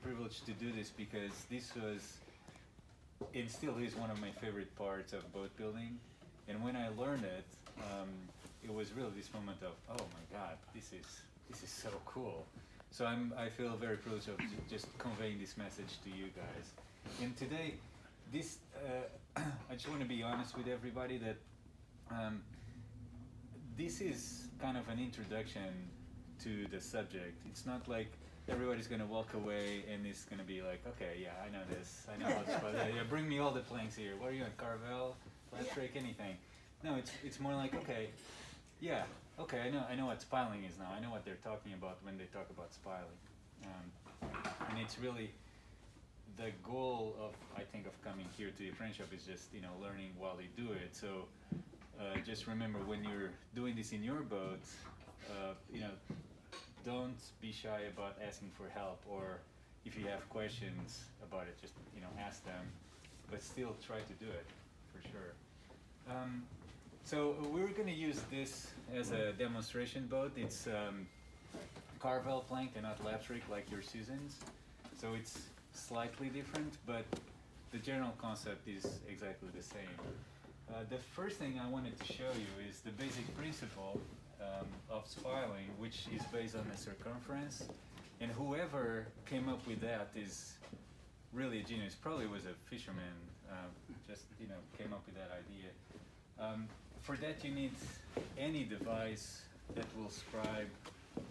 privileged to do this because this was, and still is, one of my favorite parts of boat building. And when I learned it, it was really this moment of, oh my God, this is so cool. So I feel very privileged of just conveying this message to you guys. And today, this I just want to be honest with everybody that this is kind of an introduction to the subject. It's not like everybody's going to walk away and it's going to be like, okay, yeah, I know this. I know how to spell it. Yeah, bring me all the planks here. What are you on, Carvel, electric, anything? No, it's more like, okay, yeah, okay, I know what spiling is now. I know what they're talking about when they talk about spiling. And it's really the goal of, I think, of coming here to the apprenticeship is just, learning while you do it. So just remember, when you're doing this in your boat, don't be shy about asking for help, or if you have questions about it, just ask them, but still try to do it for sure. So we're going to use this as a demonstration boat. It's Carvel plank and not electric like your Susans, so it's slightly different, but the general concept is exactly the same. The first thing I wanted to show you is the basic principle of spiling, which is based on a circumference, and whoever came up with that is really a genius. Probably was a fisherman, just came up with that idea. For that, you need any device that will scribe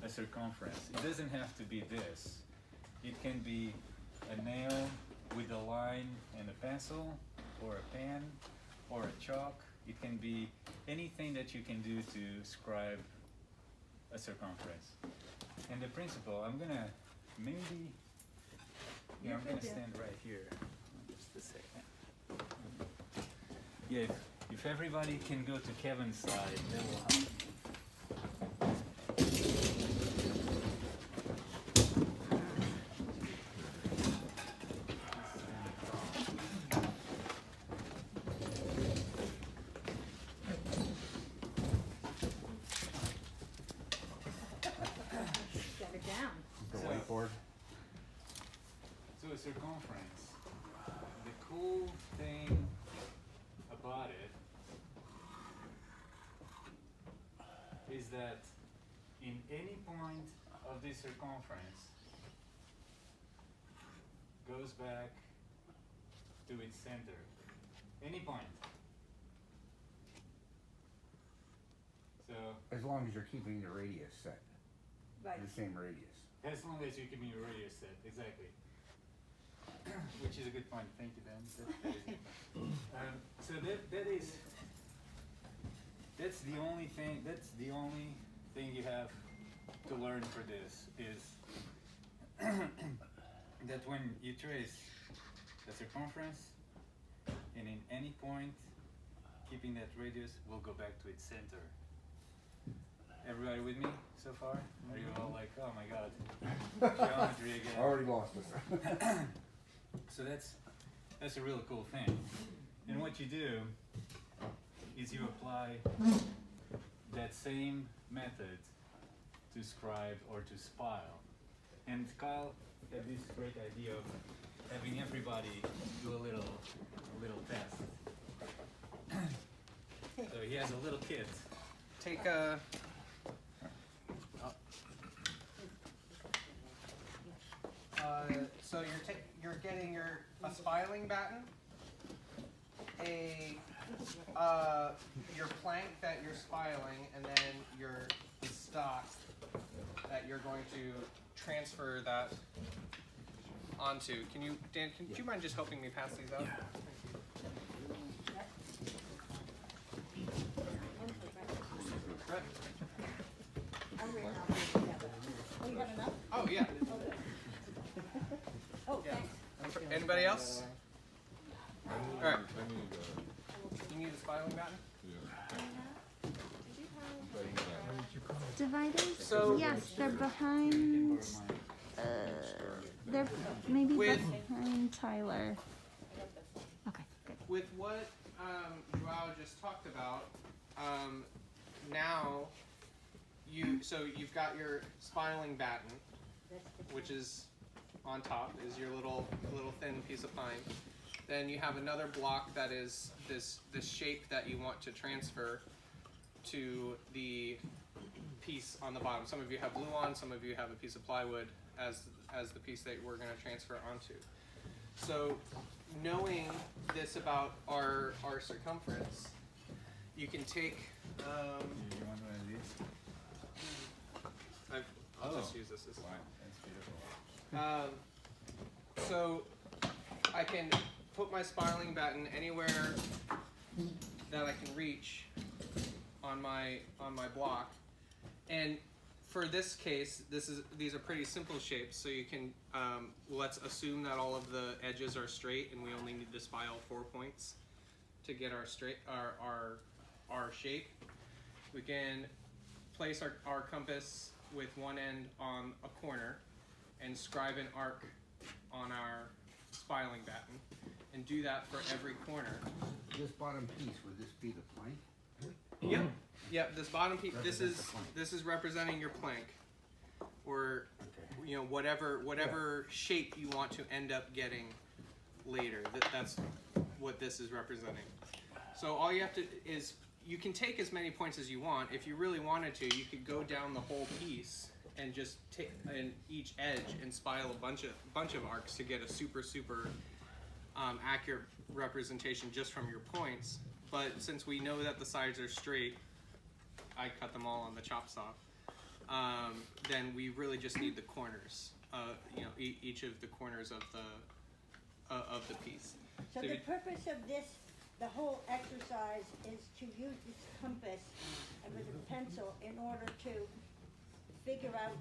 a circumference. It doesn't have to be this. It can be a nail with a line and a pencil, or a pen, or a chalk. It can be anything that you can do to scribe a circumference. And the principle, I'm gonna maybe, I'm gonna stand right here, just a second. Yeah, if everybody can go to Kevin's side, that will help. So a circumference, the cool thing about it is that in any point of this circumference goes back to its center. Any point. So as long as you're keeping the radius set. Right. The same radius. As long as you're keeping your radius set, exactly. Which is a good point. Thank you, Ben. So that's the only thing. That's the only thing you have to learn for this is that when you trace the circumference, and in any point, keeping that radius will go back to its center. Everybody with me so far? Are you all like, oh my God, geometry again? Already lost us. So that's a really cool thing. And what you do is you apply that same method to scribe or to spile. And Kyle had this great idea of having everybody do a little test. So he has a little kit. Take a. So you're getting a spiling batten, your plank that you're spiling, and then your stock that you're going to transfer that onto. Dan, do you mind just helping me pass these out? Yeah. Right. Oh, you have enough? Oh yeah. Oh, Yeah. thanks. Anybody else? All right. I need You need a spiling batten? Dividers? So- yes, they're behind. They're maybe behind Tyler. Okay, good. With what Joao just talked about, now you've got your spiling batten, which is on top is your little thin piece of pine. Then you have another block that is this shape that you want to transfer to the piece on the bottom. Some of you have glue on, some of you have a piece of plywood as the piece that we're going to transfer onto. So knowing this about our circumference, you can take You want one of these? I'll just use this as Wow, that's beautiful. so I can put my spiling batten anywhere that I can reach on my block, and for this case, these are pretty simple shapes. So you can let's assume that all of the edges are straight, and we only need to spile 4 points to get our shape. We can place our compass with one end on a corner and scribe an arc on our spiling batten, and do that for every corner. This bottom piece, would this be the plank? Yep. Yep. This bottom piece. Represents the plank. This is representing your plank, or Okay. you know whatever shape you want to end up getting later. That's what this is representing. So all you have to is you can take as many points as you want. If you really wanted to, you could go down the whole piece and just take in each edge and spile a bunch of arcs to get a super accurate representation just from your points. But since we know that the sides are straight, I cut them all on the chop saw. Then we really just need the corners. Each of the corners of the piece. So the purpose of this, the whole exercise, is to use this compass and with a pencil in order to figure out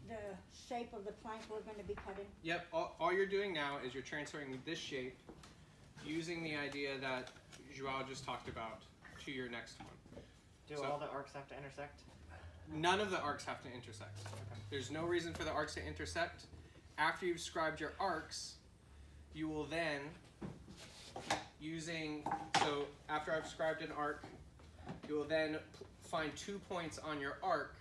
the shape of the plank we're going to be cutting. Yep, all you're doing now is you're transferring this shape using the idea that Joao just talked about to your next one. Do So- all the arcs have to intersect? None of the arcs have to intersect. There's no reason for the arcs to intersect. After you've scribed your arcs, you will then, so after I've scribed an arc, you will then find 2 points on your arc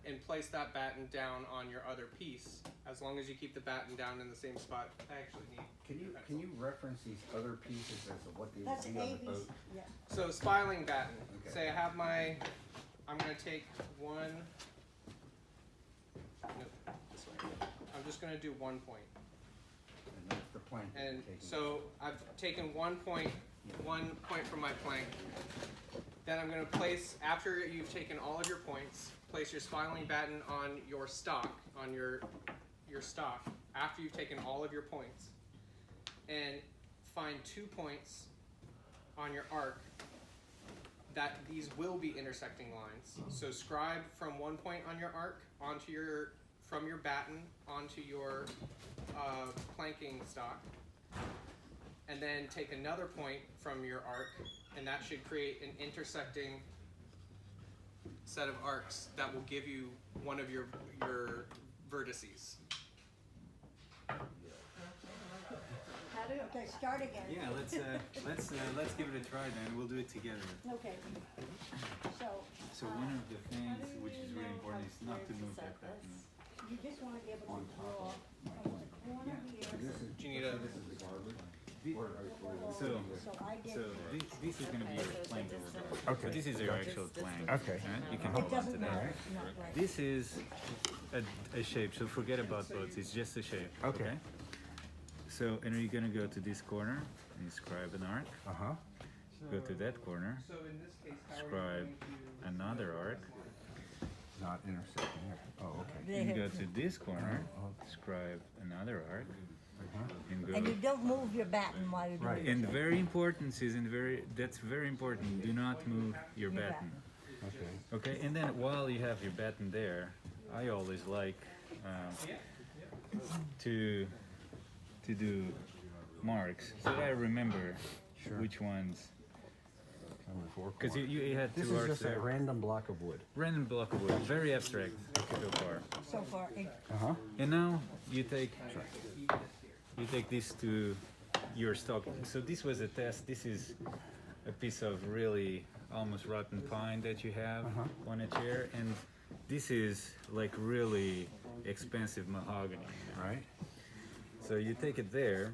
and place that batten down on your other piece, as long as you keep the batten down in the same spot. I actually need Can you reference these other pieces as to what they would That's be on the AB's, boat? yeah. So spiling batten. Okay. Say I have I'm gonna take one, no, this way. I'm just gonna do 1 point. And that's the plank that And you're taking. so I've taken 1 point from my plank. Then I'm gonna place, after you've taken all of your points, place your spiling batten on your stock, on your stock, after you've taken all of your points. And find 2 points on your arc that these will be intersecting lines. So scribe from 1 point on your arc from your batten onto your planking stock, and then take another point from your arc, and that should create an intersecting set of arcs that will give you one of your vertices. Okay, start again. Yeah, let's give it a try then. We'll do it together. Okay. So one of the things which is really important is not to move that button. You just want to be able to draw from the corner So here. this is, Do you need a- so this is the garbage? So So I did. this is going to be your plank overall. Okay. So this is your actual plank. Okay. Right? You can It hold on to doesn't that. matter. Not right. This is a shape, so forget about boats, it's just a shape. Okay. So, and you're gonna go to this corner and you scribe an arc, Uh-huh. go to that corner, So in this case, how are you scribe going to... another arc, Not intersecting here. Oh, okay. and go to this corner, scribe another arc, and And you go. don't move your batten while you're doing Right. it. And very important, Susan, that's very important, do not move your Your batten. Okay. Okay, and then while you have your batten there, I always like to do marks so that I remember Sure. which ones. Number 4. Because you had This two is arcs just a there. random block of wood. Random block of wood, very abstract so far. So far, Uh-huh. And now you take this to your stock. So this was a test. This is a piece of really almost rotten pine that you have on a chair, and this is like really expensive mahogany. Right. So you take it there,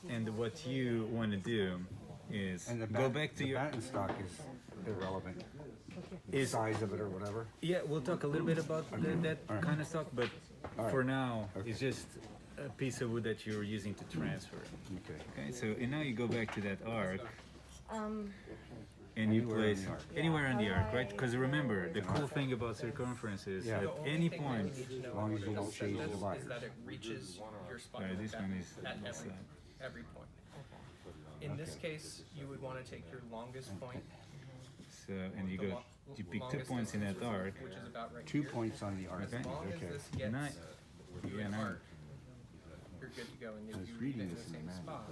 and what you want to do is And the go bat- back to the your. batten stock is irrelevant. Is Size of it or whatever. Yeah, we'll talk a little bit about that Alright. kind of stuff, but Alright. for now, Okay. it's just a piece of wood that you're using to transfer. Okay. Okay, so and now you go back to that arc Um, and you Anywhere on place the arc. anywhere on the arc, right? Alright. Because remember, the cool thing about circumference is Yeah. at The only any thing that point. you need to know As long as you about don't this change the is dividers. that it reaches your spine Right, this at, one is at this side. every point. In this case, you would want to take your longest point. So and you the go, lo- you pick 2 longest points in that distance, arc. which is about right 2 here. points on the arc. As Okay. long as Okay. this gets Nice. to Yeah, an nice. arc, you're good to go, and I if was you read reading it in this the in the same manual. spot,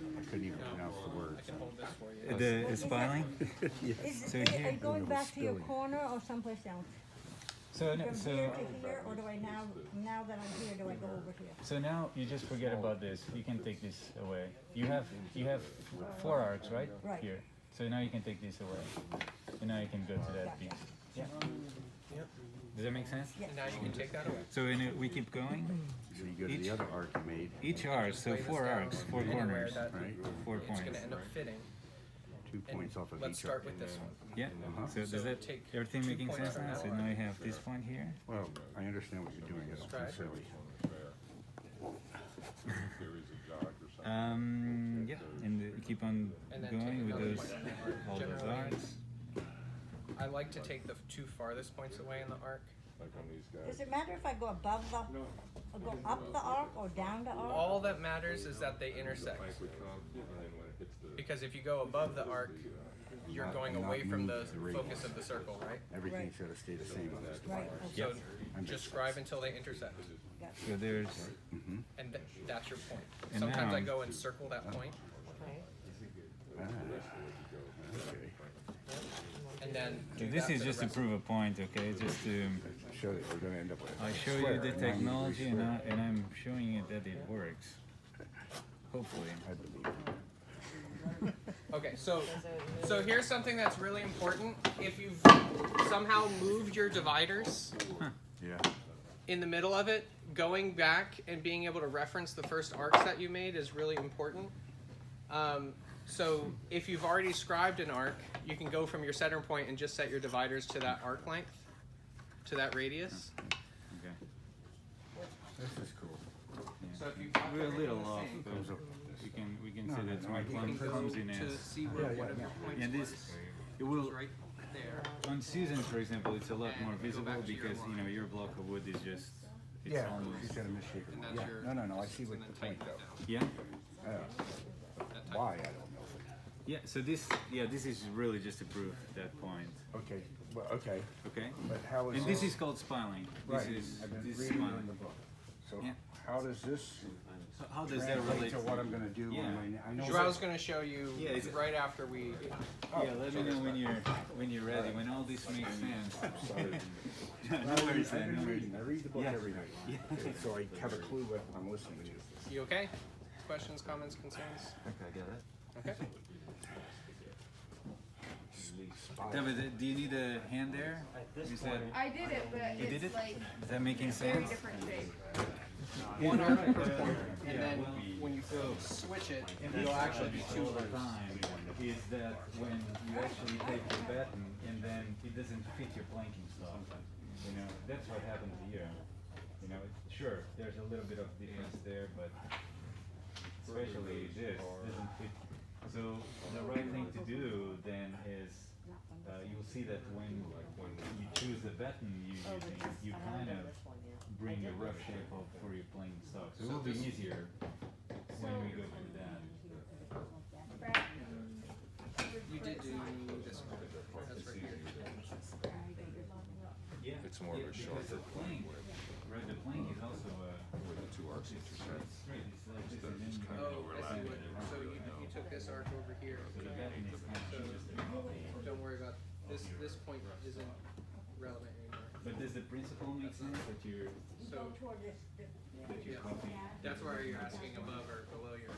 I couldn't even pronounce the I words. can hold this for you. The spiling. is, So are here- you going back to your spilling. corner or someplace else? So no, From so here to here, or do I now that I'm here, do I go over here? so now you just forget about this. You can take this away. You have 4 arcs, right? Right. Here. So now you can take this away. And now you can go to that Gotcha. piece. Yeah. Yep. Does that make sense? Yeah. And now you can take that away. So we keep going. So you go to Each- the other arc you made, Each arc, so Lay this 4 down arcs, 4 anywhere corners, that right? 4 It's points. going to end up fitting. 2 And points off of let's each start arc. with this one. Yeah. Uh-huh. So does So that take everything 2 making points sense from now? that So one. now I have this point here. Well, I understand what you're doing. I don't Describe. necessarily. Yeah, and keep on And then take going with another those point on the arc. all those Generally, arcs. I like to take the 2 farthest points away in the arc. Does it matter if I go above the, or go up the arc or down the arc? All that matters is that they intersect. Because if you go above the arc, you're Not- going not away from move the the radius. focus of the circle, right? Everything's got to stay the same on this Right, divider. okay, So That just makes scribe until they intersect, gotcha. So there's and that's your point. And Sometimes now- I go and circle that point, Ah, okay. and then so do this that is for just the to rest. prove a point, okay? Just to Show that we're going to end up with. I a show you square, the 90 degree technology and square. I'm showing you that it works. Hopefully. I believe. Okay, so here's something that's really important. If you've somehow moved your dividers Yeah. in the middle of it, going back and being able to reference the first arcs that you made is really important. So if you've already scribed an arc, you can go from your center point and just set your dividers to that arc length, to that radius. Okay. This is cool. So if you We're a little off, Goes but up this. we can No, say no, that no, my I can plum can go comes in to as see where Yeah, one of yeah. your points and this was. it will Right there. on season, for example, it's a lot And more go visible back to your because you know line. your block of wood is just it's Yeah, almost you said a misshapen. And that's Yeah. your. No, I see what and the then point tighten though. that yeah. That tight- Why, I don't know. Yeah, so this is really just to prove that point. Okay, well, okay, Okay? but how is And this is called spiling. Right, This is I've been this is reading in spiling. the book. So Yeah. how does this So how does that translate relate to what I'm gonna do Yeah. on my, I know. Joao's going to show you Yeah, it's- right after we. Yeah, let me know when you're ready, when all this makes sense. Sorry. No worries, I've man, been no worries. reading, I read the book Yeah. every night. Okay, so I have a clue what I'm listening to. You okay? Questions, comments, concerns? Okay, I got it. Okay. David, do you need a hand there? You said, I did it, but You did it's it? like is that making very sense? different shape. One arc per corner, and Yeah, then well, when you switch it, And it'll this actually be happens 2 all the arcs. time is that when you actually take the batten and then it doesn't fit your planking stock. You know, that's what happens here. You know, sure, there's a little bit of difference there, but especially this doesn't fit. So the right thing to do then is you'll see that when you choose the batten you're using, you kind of bring a rough shape up for your planking stock. So it will be easier when we go through that. You did do this one. That's right here. Yeah. It's more of a because short the plank, right, the plank is also where the 2 arcs it's intersect. straight, it's like this Instead of and then just you kind go of Oh, I see what, so you took this arc over here. so the batten is kind of just Don't worry about, this point isn't relevant anymore. but does the principle make sense that you're So, Toward this, yeah, that's why you're asking above or below your.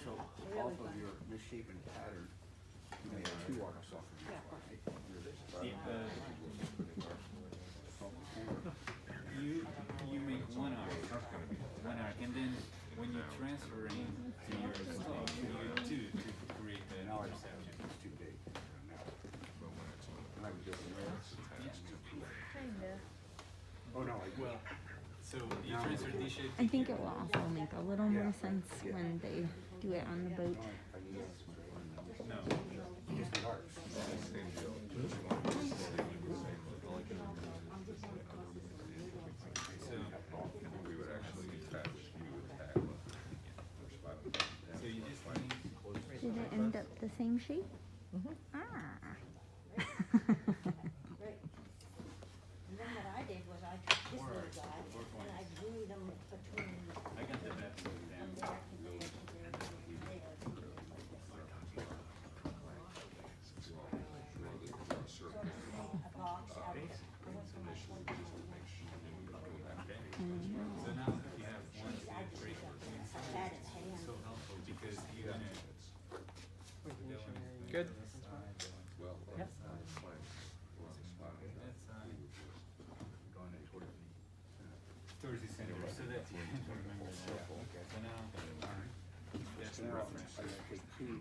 So all shape and pattern. You may have two arcs off of each one. You make one arc, and then when you transfer in to your stock, you do two to create the Now I don't intersection. it's too big. And I would just. Oh, no, I Well, so you transfer this shape. I think it will also make a little more sense when they do it on the boat. No. Just the arcs. We would actually attach, you would tag So you just need, Did it end up the same shape? Ah. Great. And then what I did was I took this little guy and I drew them between I got the map from down. there to there to there to there. Sort of made a box out of it. I went from my point to my next. So now you have one, two, three, four, I had it hand. so helpful because you're gonna. Good. well, Yep. Towards the center, so that you can remember that. So now, that's So the now, reference. I gotta take 2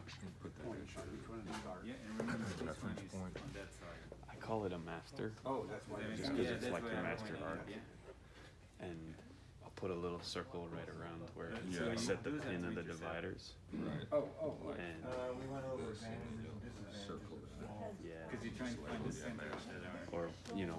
points on each one of these arcs. Yeah, and remember this one is on that side. I call it a master, Oh, that's why. That it's- is- Just 'cause yeah, it's that's like why the I master pointed arc. out, yeah. and I'll put a little circle right around where Yeah. I set the Those are pin of the features, yeah. dividers. Right. Oh, And We went over advantages and disadvantages. Circle. yeah, Because you're trying to find the center of that arc. or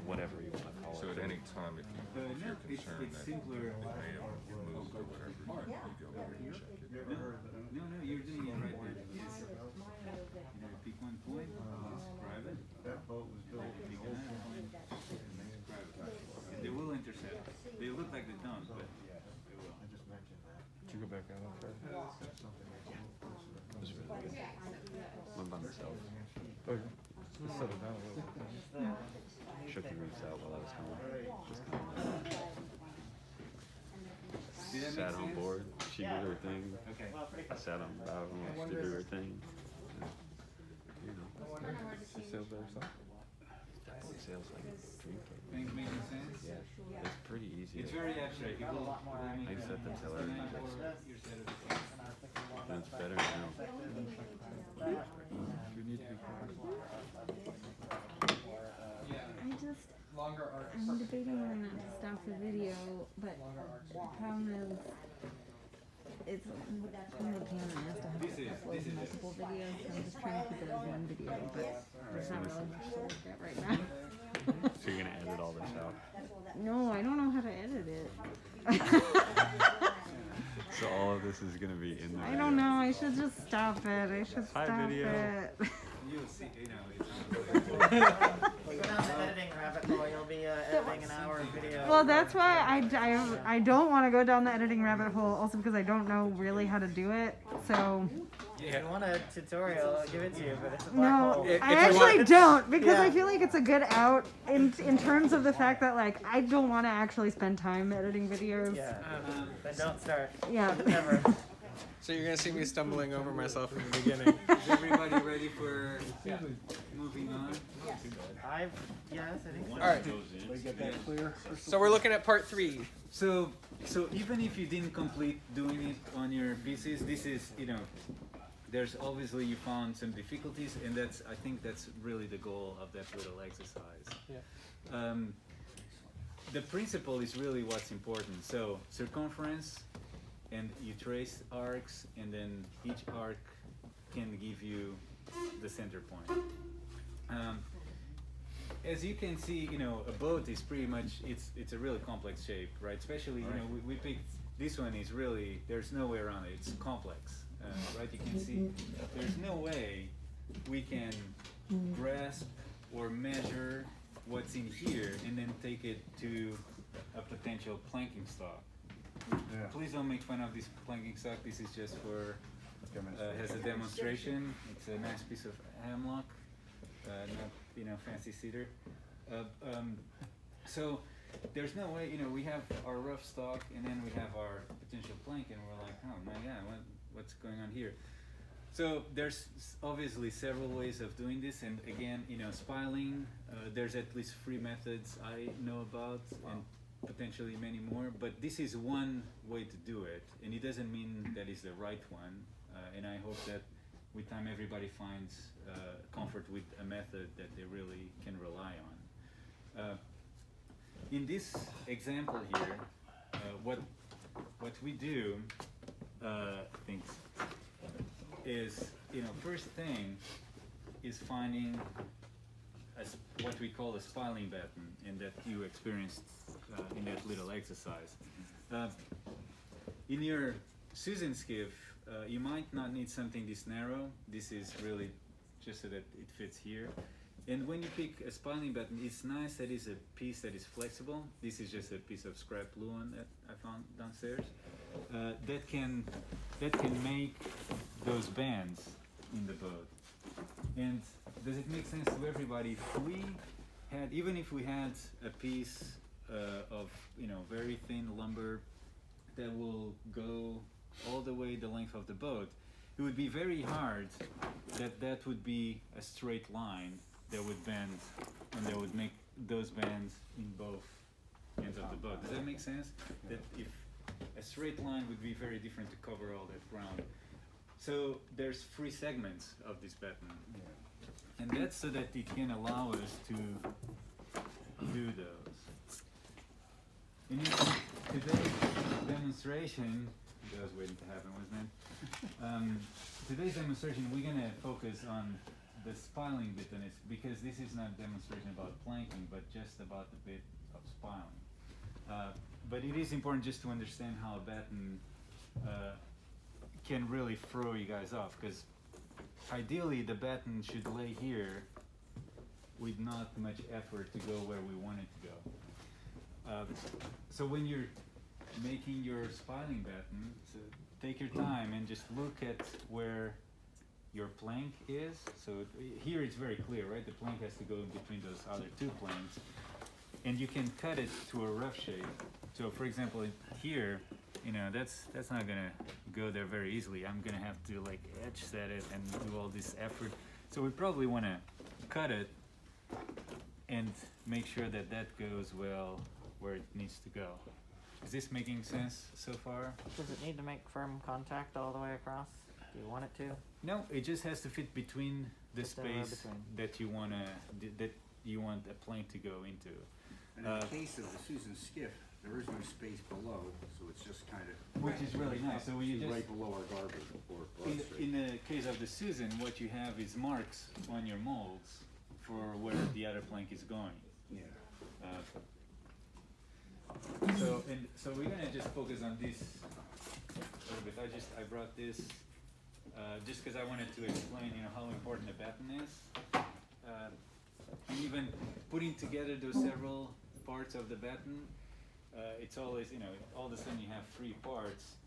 whatever you want to call So it. at any time, if No, you're it's concerned that simpler. it may have moved or whatever, you go over and check it. You ever heard of it? No, you're doing it right there. Yes. Mine was that You know, pick one point, describe it, That boat was built in pick the old another point, describe it. And they will intersect. They look like they don't, but they will. I just mentioned that. Did you go back out on Fred? That's something that you It was really good. Went by myself. Oh, yeah. Let's settle down a little. Shook the roots out while I was home. Did that make Sat on sense? board. She did her thing. Okay. I sat on the bow. She did her thing. You know, She sails by herself? that boat sails like a dream boat. Things making sense? Yeah, it's pretty easy. It's very abstract. People will make I set the tiller. estimate or your set of the things. And it's better now. You need to be careful. I just, Longer arcs. I'm debating on not to stop the video, but the problem is, it's kind of a pain in the ass to have to upload multiple videos, so I'm just trying to keep it as one video, but there's not really much to look at right now. So you're gonna edit all this out. No, I don't know how to edit it. So all of this is gonna be in the I don't know, I should just stop it, I should Hi, stop video. it. You'll see, it's Go down the editing rabbit hole, you'll be editing an hour of video. Well, that's why I don't want to go down the editing rabbit hole, also because I don't know really how to do it, so. If you want a tutorial, I'll give it to you, but it's a black No, hole. I actually don't, because I Yeah. feel like it's a good out in terms of the fact that, like, I don't want to actually spend time editing videos. Yeah, then don't start. Yeah. Never. So you're gonna see me stumbling over myself in the beginning. Is everybody ready for moving on? Yes, I think so. All right. Did we get that clear? So we're looking at part 3. So even if you didn't complete doing it on your PCs, this is, there's obviously you found some difficulties, and I think that's really the goal of that little exercise. Yeah. The principle is really what's important. So circumference, and you trace arcs, and then each arc can give you the center point. As you can see, a boat is pretty much, it's a really complex shape, right? Especially, we picked, this one is really, there's no way around it, it's complex, right? You can see, there's no way we can grasp or measure what's in here and then take it to a potential planking stock. Yeah. Please don't make fun of this planking stock, this is just for, has a demonstration. It's a nice piece of hemlock, not fancy cedar. So there's no way, we have our rough stock and then we have our potential plank, and we're like, oh my god, what's going on here? So there's obviously several ways of doing this, and again, spiling, there's at least 3 methods I know about, and potentially many more, but this is one way to do it, and it doesn't mean that is the right one, and I hope that with time everybody finds comfort with a method that they really can rely on. In this example here, what we do, things is, first thing is finding what we call a spiling button, and that you experienced in that little exercise. In your Susan skiff, you might not need something this narrow. This is really just so that it fits here. And when you pick a spiling button, it's nice that it's a piece that is flexible. This is just a piece of scrap glue on that I found downstairs. That can make those bands in the boat. And does it make sense to everybody? Even if we had a piece of very thin lumber that will go all the way the length of the boat, it would be very hard that would be a straight line that would bend, and that would make those bands in both ends of the boat. Does that make sense? That if a straight line would be very different to cover all that ground. So there's 3 segments of this button, and that's so that it can allow us to do those. In today's demonstration, that was waiting to happen, wasn't it? Today's demonstration, we're gonna focus on the spiling bit on it, because this is not a demonstration about planking, but just about the bit of spiling. But it is important just to understand how a batten can really throw you guys off, because ideally the batten should lay here with not much effort to go where we want it to go. So when you're making your spiling batten, so take your time and just look at where your plank is. So here it's very clear, right? The plank has to go in between those other 2 planks, and you can cut it to a rough shape. So for example, here, that's not gonna go there very easily. I'm gonna have to like edge set it and do all this effort. So we probably wanna cut it and make sure that goes well where it needs to go. Is this making sense so far? Does it need to make firm contact all the way across? Do you want it to? No, it just has to fit between the space between. that you want a plank to go into. And in the case of the Susan skiff, there is no space below, so it's just kind of Which is really nice. So we just right below our garbage or in the case of the Susan, what you have is marks on your molds for where the other plank is going. Yeah. So we're gonna just focus on this a little bit. I brought this just because I wanted to explain, how important the batten is, and even putting together those several parts of the batten. It's always, all of a sudden you have 3 parts.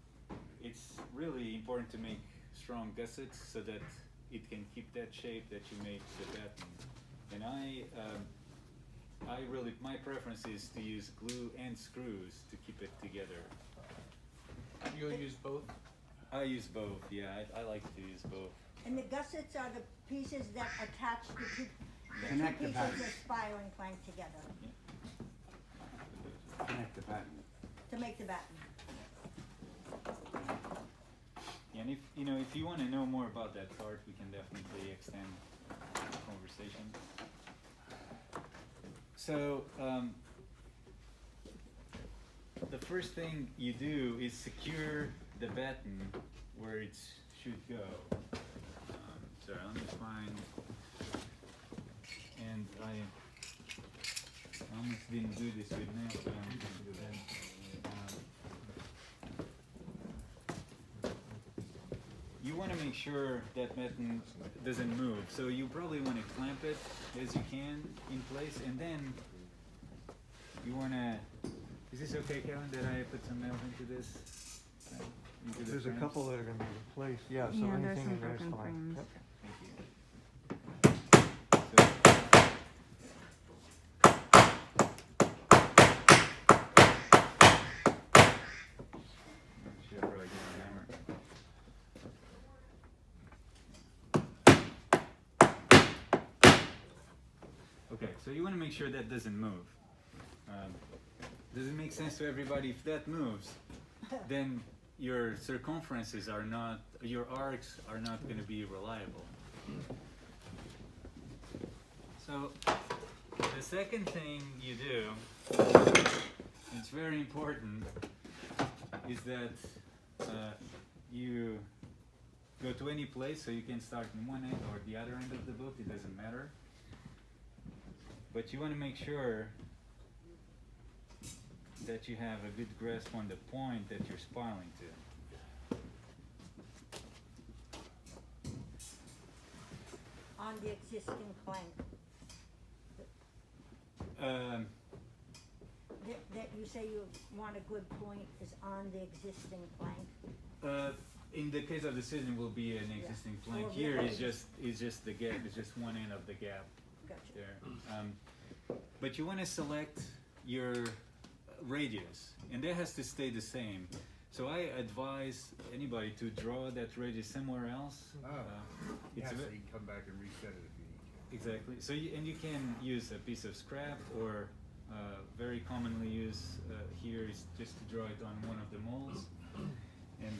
It's really important to make strong gussets so that it can keep that shape that you made the batten. And my preference is to use glue and screws to keep it together. You'll use both? I use both, yeah, I like to use both. And the gussets are the pieces that attach the 2 Connect the pieces batten. of spiling plank together Connect the batten. to make the batten. Yeah, and if you want to know more about that part, we can definitely extend the conversation. So, the first thing you do is secure the batten where it should go. Sorry, let me find, and I almost didn't do this with nails, but I'm going to do that. You want to make sure that batten doesn't move, so you probably want to clamp it as you can in place, and then you want to. Is this okay, Kevin? Did I put some nails into this? Into the There's a frames? couple that are gonna be replaced, yeah, so Yeah, there's anything some in there's broken fine. frames. Yep. Thank you. Should probably get a hammer. So you want to make sure that doesn't move. Does it make sense to everybody? If that moves, then your circumferences are not, your arcs are not going to be reliable. So the second thing you do, it's very important, is that you go to any place, so you can start in one end or the other end of the boat, it doesn't matter. But you want to make sure that you have a good grasp on the point that you're spiling to. On the existing plank. That you say you want a good point is on the existing plank. In the case of the citizen, will be an existing plank. Or Here really is just the gap. It's just one end of the gap Gotcha. there. But you want to select your radius, and that has to stay the same. So I advise anybody to draw that radius somewhere else. Yeah, It's so a you bit- can come back and reset it if you need to. Exactly. So and you can use a piece of scrap, or very commonly used here is just to draw it on one of the molds, and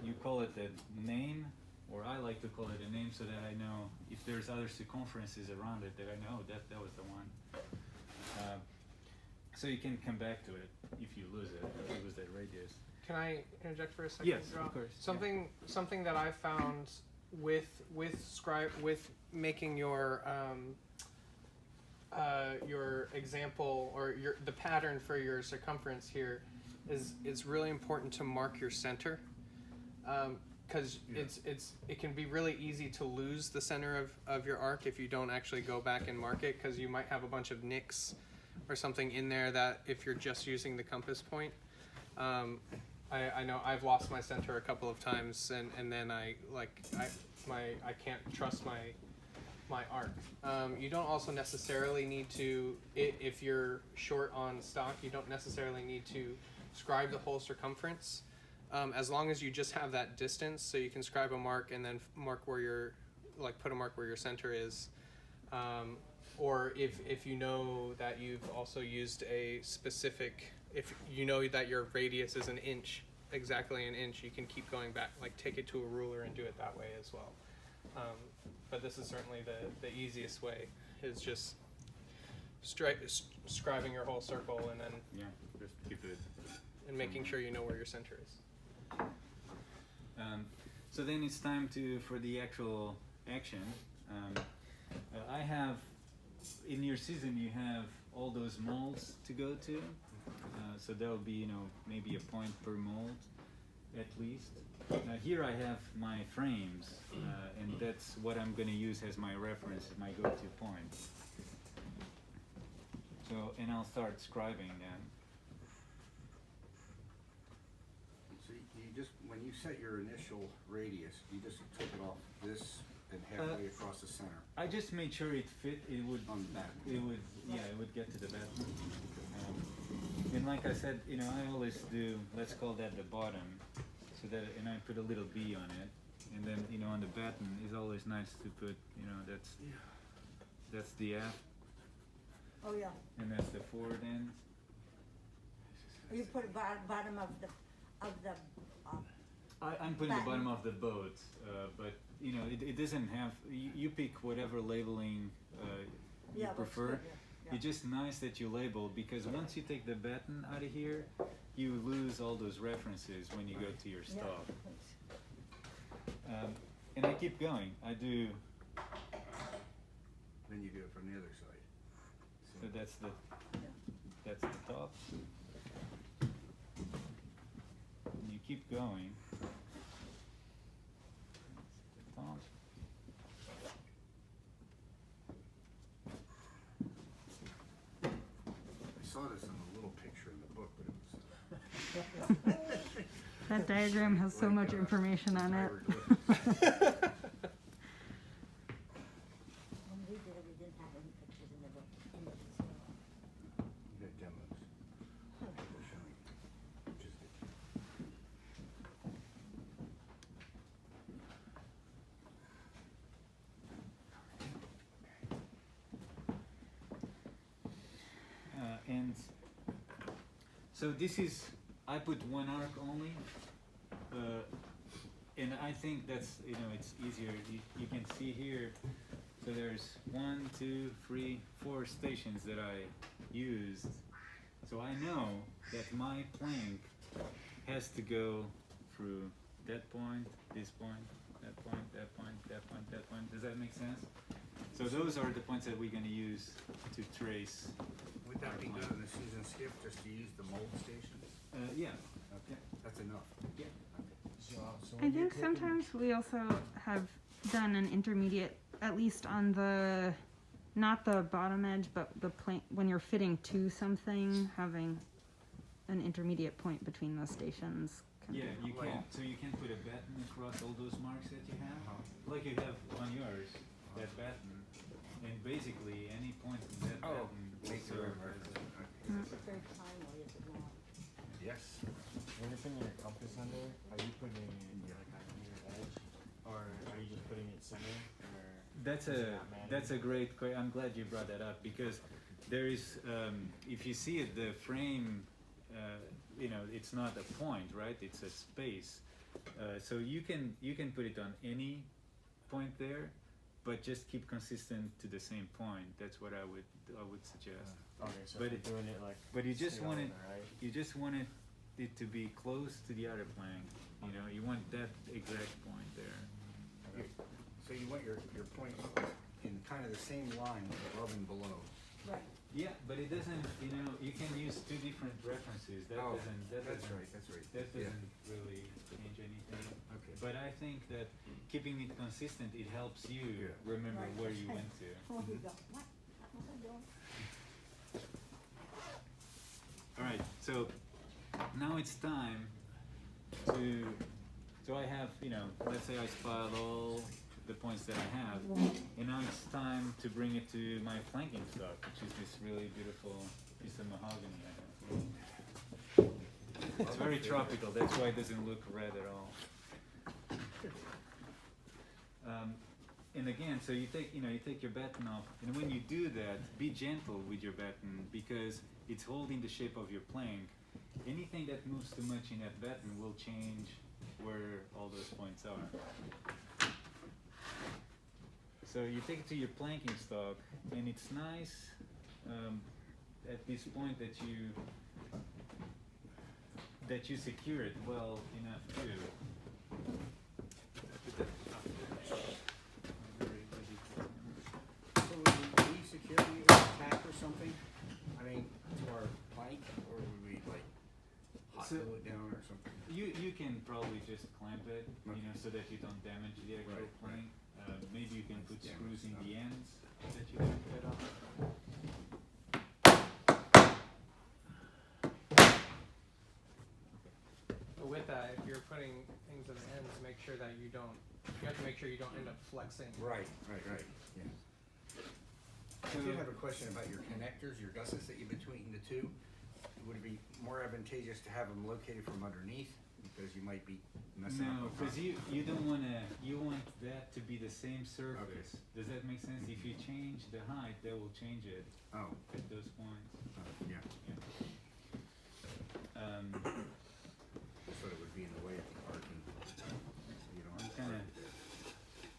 you call it a name, or I like to call it a name, so that I know if there's other circumferences around it, that I know that was the one. So you can come back to it if you lose it, if you lose that radius. Can I interject for a second? Yes, Joao? of course. Something that I found with making your example or the pattern for your circumference here is it's really important to mark your center, because it can be really easy to lose the center of your arc if you don't actually go back and mark it, because you might have a bunch of nicks or something in there that if you're just using the compass point. I know I've lost my center a couple of times, and then I can't trust my arc. You don't also necessarily need to, if you're short on stock, you don't necessarily need to scribe the whole circumference, as long as you just have that distance, so you can scribe a mark and then mark where your, put a mark where your center is. Or if you know that you've also used a specific, if you know that your radius is an inch, exactly an inch, you can keep going back, take it to a ruler and do it that way as well. But this is certainly the easiest way, is just scribing your whole circle and then Just keep it. and making sure you know where your center is. So then it's time for the actual action. I have, in your season, you have all those molds to go to. So that'll be, maybe a point per mold, at least. Here I have my frames, and that's what I'm going to use as my reference, my go-to point. So, and I'll start scribing then. So you just, when you set your initial radius, you just took it off this and halfway across the center. I just made sure it fit. It would On the back. It would get to the bathroom. And like I said, I always do. Let's call that the bottom, so that, and I put a little B on it, and then on the batten is always nice to put. That's the aft, Oh, yeah. and that's the forward end. You put bottom of the, I'm putting the batten. bottom of the boat, but it doesn't have. You pick whatever labeling you yeah, that's prefer. good, yeah. It's just nice that you label, because once you take the batten out of here, you lose all those references when you go to your Yeah, stop. thanks. And I keep going. I do. Then you do it from the other side. So that's the top. And you keep going. That's the top. I saw this in a little picture in the book, but it was That diagram has so much information on it. hieroglyphics. When we did it, we didn't have any pictures in the book. You got demos. They're showing, which is good. So this is, I put one arc only, and I think that's, it's easier. You can see here, so there's 1, 2, 3, 4 stations that I used. So I know that my plank has to go through that point, this point, that point, that point, that point, that point. Does that make sense? So those are the points that we're going to use to trace. Would that be good in the season skip, just to use the mold stations? Yeah. Okay, that's enough. Yeah. I think sometimes we also have done an intermediate, at least on the, not the bottom edge, but the plank, when you're fitting to something, having an intermediate point between those stations. Yeah, you can. So you can put a batten across all those marks that you have, like you have on yours, that batten, and basically any point in that batten will Make the serve reference. as Okay. It's very timely, is it not? Yes. When you're putting your compass under, are you putting it near edge, or are you just putting it center? Or That's does it a not matter? that's a great question. I'm glad you brought that up because there is, if you see it, the frame, it's not a point, right? It's a space. So you can put it on any point there, but just keep consistent to the same point. That's what I would suggest. Okay, so But if you're doing it like. But you just straight want on it. the right? You just want it to be close to the other plank. You want that exact point there. So you want your point in kind of the same line above and below. Right. Yeah, but it doesn't. You can use two different references. That Oh, doesn't. that's right, that's right. That Yeah. doesn't really change anything. Okay. But I think that keeping it consistent, it helps you Yeah. remember Right. where you went to. Oh, you go, what? What's I doing? All right, so now it's time to. So I have, let's say I filed all the points that I have, and now it's time to bring it to my planking stock, which is this really beautiful piece of mahogany I have. It's very tropical. That's why it doesn't look red at all. And again, so you take your batten off, and when you do that, be gentle with your batten because it's holding the shape of your plank. Anything that moves too much in that batten will change where all those points are. So you take it to your planking stock, and it's nice at this point that you secure it well enough too. So would we secure it with a tack or something? I mean, to our plank, or would we like hot So- glue it down or something? You can probably just clamp it, Okay. so that you don't damage the actual Right, plank. Maybe you can put Yeah, screws in stuff. the ends that you can cut off. But with that, if you're putting things at the ends, make sure that you have to make sure you don't end up flexing. Right, yeah. I did have a question about your connectors, your gussets that you between the two. Would it be more advantageous to have them located from underneath? Because you might be messing up. No, the because front. you don't you want that to be the same surface. Does that make sense? If you change the height, that will change it Oh, at those points. yeah. So it would be in the way of the arcing. You don't have to Kinda. arc it.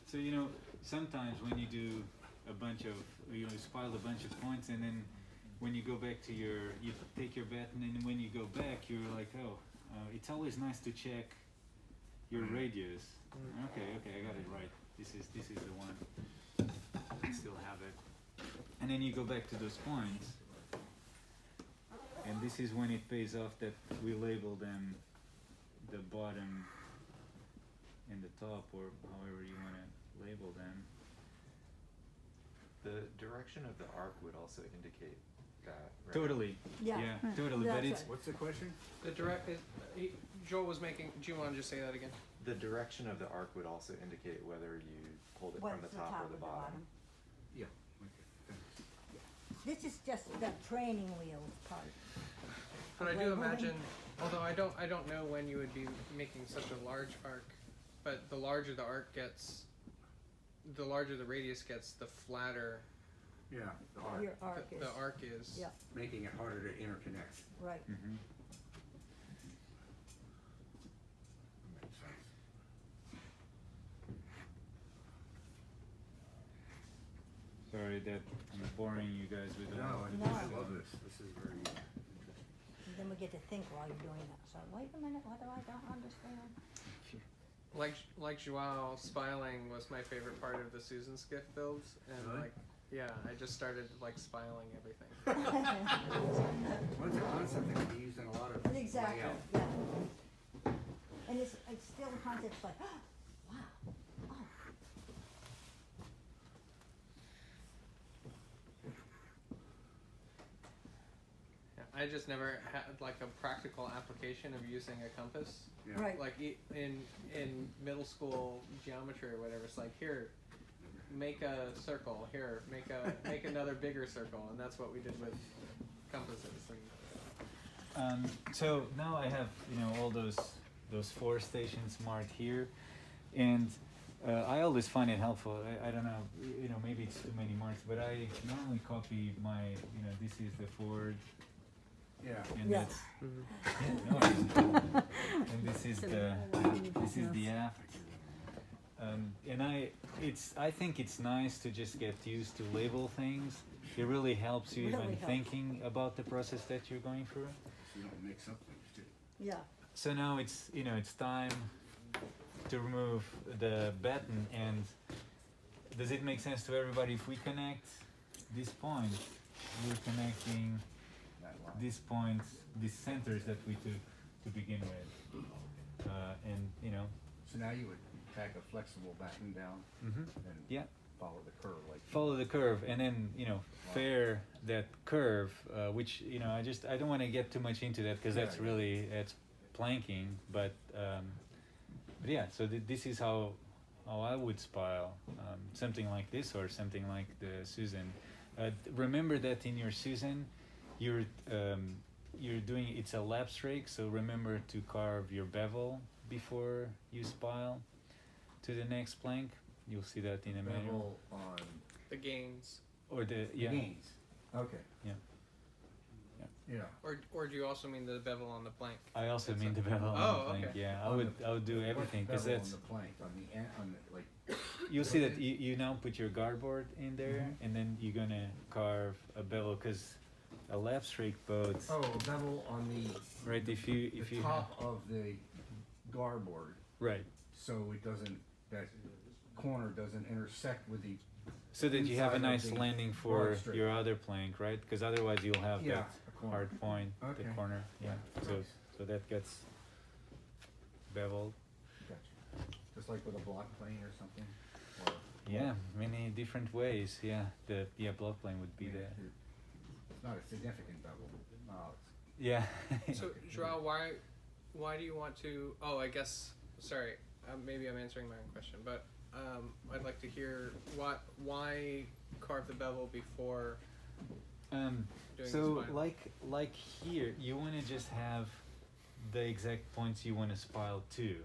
So sometimes when you do a bunch of spile a bunch of points, and then when you go back to you take your batten, and when you go back, you're like, it's always nice to check your radius. Okay, I got it right. This is the one. I still have it. And then you go back to those points, and this is when it pays off that we label them the bottom and the top, or however you want to label them. The direction of the arc would also indicate that, right? Totally. Yeah. Totally. But That's it's right. What's the question? The direct is, Joel was making, do you want to just say that again? The direction of the arc would also indicate whether you hold it What's from the top or the bottom. Yeah, okay, thanks. This is just the training wheels part. But I do Labeling. imagine, although I don't know when you would be making such a large arc, but the larger the arc gets, the larger the radius gets, the flatter Yeah, the arc, Your arc is. the arc is. Yeah, making it harder to interconnect. right. Mhm. that I'm boring you guys with No, all. I love this. This is very interesting. And then we get to think while you're doing that. So wait a minute, what do I don't understand? Like Joao, Spiling was my favorite part of the Susan Skiff builds, and Really? like, yeah, I just started like spiling everything. Well, it's a concept that can be used in a lot of Exactly, layout. yeah. And it's still a concept like, wow, oh. Yeah, I just never had like a practical application of using a compass. Yeah. Right. Like in middle school geometry or whatever, it's like, here, make a circle. Here, make another bigger circle, and that's what we did with compasses. And So now I have all those 4 stations marked here, and I always find it helpful. I don't know, maybe it's too many marks, but I normally copy my this is the Ford, Yeah. and Yeah. that's yeah, no worries. And this is the app. And I think it's nice to just get used to label things. It really helps you Really even helps. thinking about the process that you're going through. So you don't mix up things too. Yeah. So now it's time to remove the button. And does it make sense to everybody if we connect this point? We're connecting That line. these points, these centers that we took to begin with, and So now you would tack a flexible button down and yeah, follow the curve like. follow the curve, and then fair that curve, which I don't want to get too much into that because that's Yeah. really planking, but yeah. So this is how I would spile something like this or something like the Susan. Remember that in your Susan, you're doing it's a lapse rake, so remember to carve your bevel before you spile to the next plank. You'll see that in a manual. Bevel on the gains, Or the the gains. Okay. Yeah. Yeah. or do you also mean the bevel on the plank? I also It's mean a- the bevel on Oh, the plank. okay. Yeah, On I would do everything because Bevel that's on the plank, on the end, on the, like. you'll see that you now put your garboard in there, Mhm. and then you're gonna carve a bevel because a lapse rake boat. Oh, a bevel on the. Right, if you top of the garboard, right, so it doesn't, that corner doesn't intersect with the. so that you have a inside of nice the landing for broad straight. your other plank, right? Because otherwise you'll have Yeah, that a corner. hard point, the Okay. corner. Yeah. So Nice. that gets beveled. Gotcha. Just like with a block plane or something? Or, Yeah, many different ways. Yeah, the block plane would be there. It's not a significant bevel. No, Yeah. So, Joao, why do you want to? Oh, I guess. Sorry, maybe I'm answering my own question, but I'd like to hear why carve the bevel before doing So the spine. like here, you want to just have the exact points you want to spile to,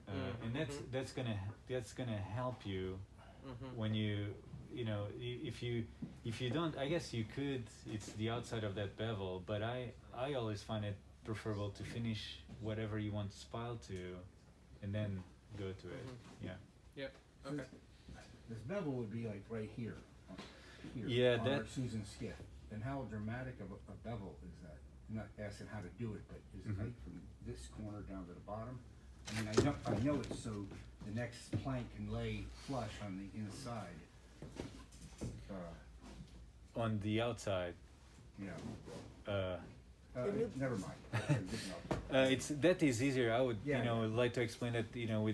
and that's gonna help you when if you don't. I guess you could. It's the outside of that bevel, but I always find it preferable to finish whatever you want to spile to, and then go to it. Yeah. Yep. Okay. this bevel would be like right here. Here, Yeah, on our that- Susan skiff. And how dramatic of a bevel is that? I'm not asking how to do it, but is it like from this corner down to the bottom? I mean, I know it so the next plank can lay flush on the inside. On the outside. Yeah. new- Never mind. I'm getting off. That is easier. I would Yeah, yeah. like to explain that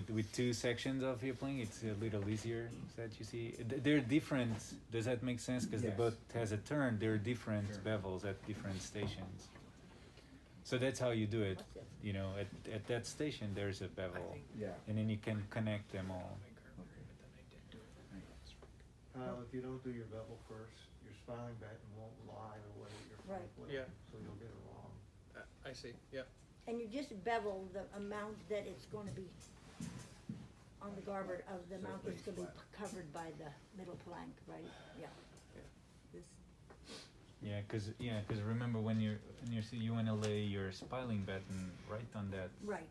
with 2 sections of your playing, it's a little easier. That you see, they're different. Does that make sense? Because the Yes. boat has a turn. There are different Sure. bevels at different stations. So that's how you do it. At that station there's a bevel, Yeah. and then you can connect them all. If you don't do your bevel first, your spiling button won't lie the way your Right. front plate, Yeah. so you'll get it wrong. I see. Yep. And you just bevel the amount that it's going to be on the garboard of the So amount it that's going to lays be covered by the middle plank, right? Yeah. This, Yeah, because remember when you want to lay your spiling button right on that right.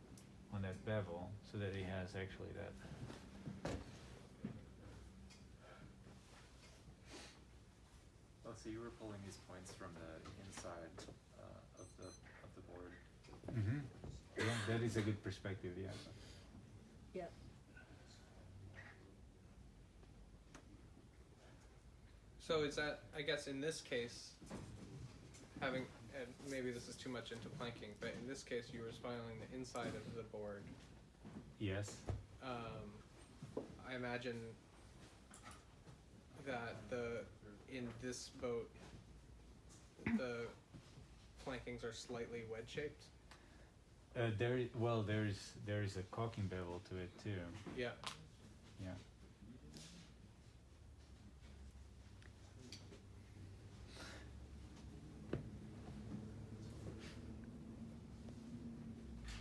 bevel so that it has actually that. so you were pulling these points from the inside of the board. Mm-hmm. Yeah, that is a good perspective. Yeah. Yep. So is that, I guess in this case, having, and maybe this is too much into planking, but in this case you were spiling the inside of the board. Yes. I imagine that in this boat, the plankings are slightly wedge shaped. There is a caulking bevel to it too. Yeah. Yeah.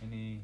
Any